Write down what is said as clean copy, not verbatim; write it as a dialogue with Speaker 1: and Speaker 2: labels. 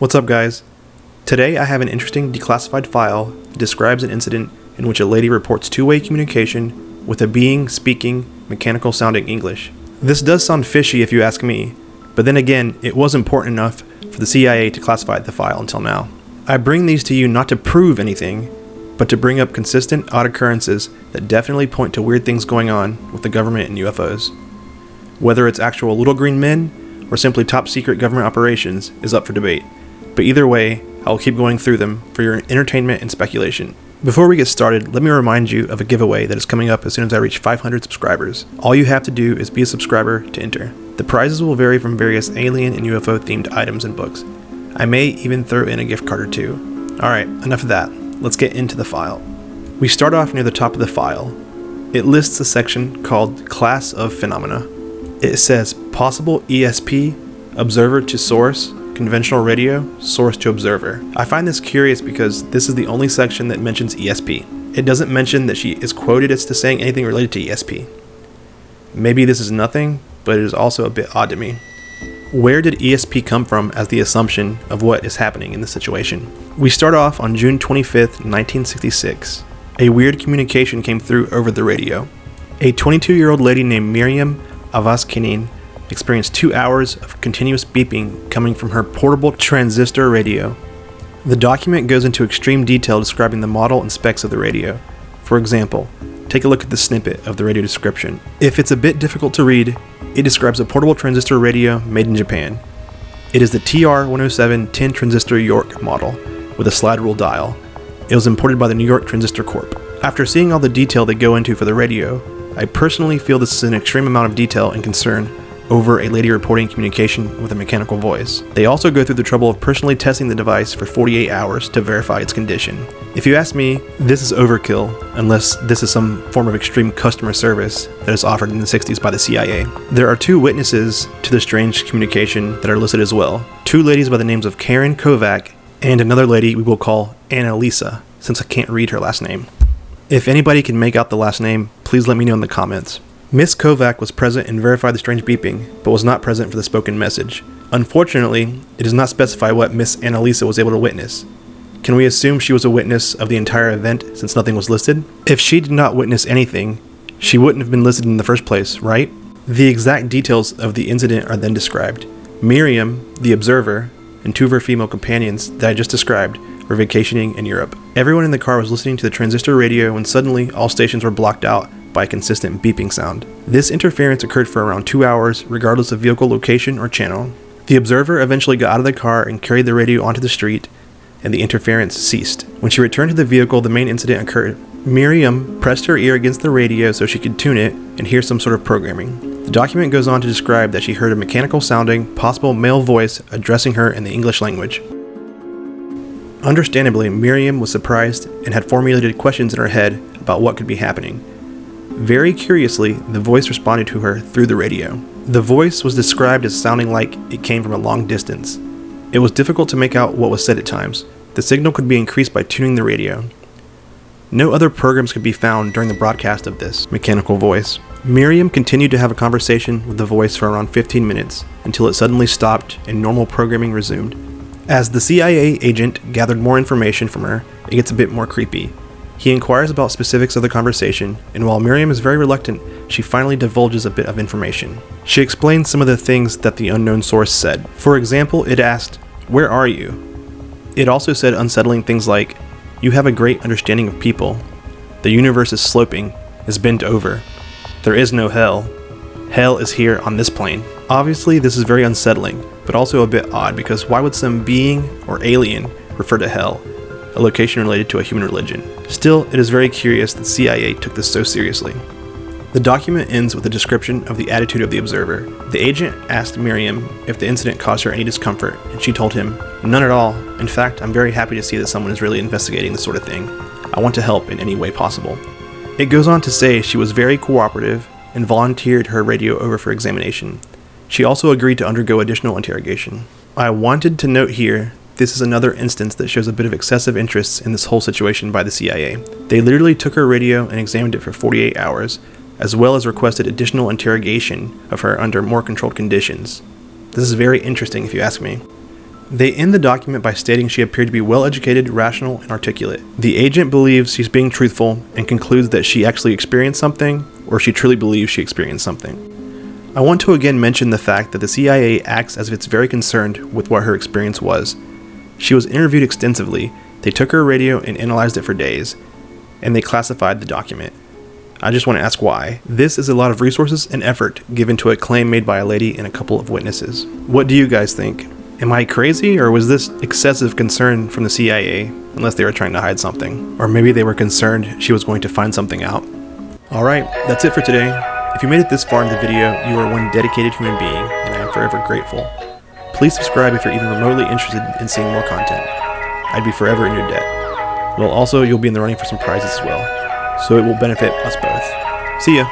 Speaker 1: What's up, guys? Today I have an interesting declassified file that describes an incident in which a lady reports two-way communication with a being speaking mechanical sounding English. This does sound fishy if you ask me, but then again, it was important enough for the CIA to classify the file until now. I bring these to you not to prove anything, but to bring up consistent odd occurrences that definitely point to weird things going on with the government and UFOs. Whether it's actual little green men or simply top secret government operations is up for debate. But either way, I will keep going through them for your entertainment and speculation. Before we get started, let me remind you of a giveaway that is coming up as soon as I reach 500 subscribers. All you have to do is be a subscriber to enter. The prizes will vary from various alien and UFO themed items and books. I may even throw in a gift card or two. Alright, enough of that. Let's get into the file. We start off near the top of the file. It lists a section called Class of Phenomena. It says Possible ESP, Observer to Source, Conventional Radio, Source to Observer. I find this curious because this is the only section that mentions ESP. It doesn't mention that she is quoted as to saying anything related to ESP. Maybe this is nothing, but it is also a bit odd to me. Where did ESP come from as the assumption of what is happening in this situation? We start off on June 25th, 1966. A weird communication came through over the radio. A 22-year-old lady named Miriam Ovaskainen experienced 2 hours of continuous beeping coming from her portable transistor radio. The document goes into extreme detail describing the model and specs of the radio. For example, take a look at the snippet of the radio description. If it's a bit difficult to read, it describes a portable transistor radio made in Japan. It is the TR-107 10 transistor York model with a slide rule dial. It was imported by the New York Transistor Corp. After seeing all the detail they go into for the radio, I personally feel this is an extreme amount of detail and concern over a lady reporting communication with a mechanical voice. They also go through the trouble of personally testing the device for 48 hours to verify its condition. If you ask me, this is overkill unless this is some form of extreme customer service that is offered in the 60s by the CIA. There are two witnesses to the strange communication that are listed as well. Two ladies by the names of Karen Kovac and another lady we will call Annalisa, since I can't read her last name. If anybody can make out the last name, please let me know in the comments. Miss Kovac was present and verified the strange beeping, but was not present for the spoken message. Unfortunately, it does not specify what Miss Annalisa was able to witness. Can we assume she was a witness of the entire event since nothing was listed? If she did not witness anything, she wouldn't have been listed in the first place, right? The exact details of the incident are then described. Miriam, the observer, and two of her female companions that I just described were vacationing in Europe. Everyone in the car was listening to the transistor radio when suddenly all stations were blocked out by a consistent beeping sound. This interference occurred for around 2 hours, regardless of vehicle location or channel. The observer eventually got out of the car and carried the radio onto the street, and the interference ceased. When she returned to the vehicle, the main incident occurred. Miriam pressed her ear against the radio so she could tune it and hear some sort of programming. The document goes on to describe that she heard a mechanical sounding, possible male voice addressing her in the English language. Understandably, Miriam was surprised and had formulated questions in her head about what could be happening. Very curiously, the voice responded to her through the radio. The voice was described as sounding like it came from a long distance. It was difficult to make out what was said at times. The signal could be increased by tuning the radio. No other programs could be found during the broadcast of this mechanical voice. Miriam continued to have a conversation with the voice for around 15 minutes until it suddenly stopped and normal programming resumed. As the CIA agent gathered more information from her, it gets a bit more creepy. He inquires about specifics of the conversation, and while Miriam is very reluctant, she finally divulges a bit of information. She explains some of the things that the unknown source said. For example, it asked, "Where are you?" It also said unsettling things like, "You have a great understanding of people. The universe is sloping, is bent over. There is no hell. Hell is here on this plane." Obviously, this is very unsettling, but also a bit odd because why would some being or alien refer to hell, a location related to a human religion? Still, it is very curious that CIA took this so seriously. The document ends with a description of the attitude of the observer. The agent asked Miriam if the incident caused her any discomfort, and she told him, "None at all. In fact, I'm very happy to see that someone is really investigating this sort of thing. I want to help in any way possible." It goes on to say she was very cooperative and volunteered her radio over for examination. She also agreed to undergo additional interrogation. I wanted to note here, this is another instance that shows a bit of excessive interest in this whole situation by the CIA. They literally took her radio and examined it for 48 hours, as well as requested additional interrogation of her under more controlled conditions. This is very interesting if you ask me. They end the document by stating she appeared to be well-educated, rational, and articulate. The agent believes she's being truthful and concludes that she actually experienced something, or she truly believes she experienced something. I want to again mention the fact that the CIA acts as if it's very concerned with what her experience was. She was interviewed extensively, they took her radio and analyzed it for days, and they classified the document. I just want to ask why. This is a lot of resources and effort given to a claim made by a lady and a couple of witnesses. What do you guys think? Am I crazy, or was this excessive concern from the CIA, unless they were trying to hide something? Or maybe they were concerned she was going to find something out. Alright, that's it for today. If you made it this far in the video, you are one dedicated human being, and I am forever grateful. Please subscribe if you're even remotely interested in seeing more content. I'd be forever in your debt. Well, also, you'll be in the running for some prizes as well, so it will benefit us both. See ya!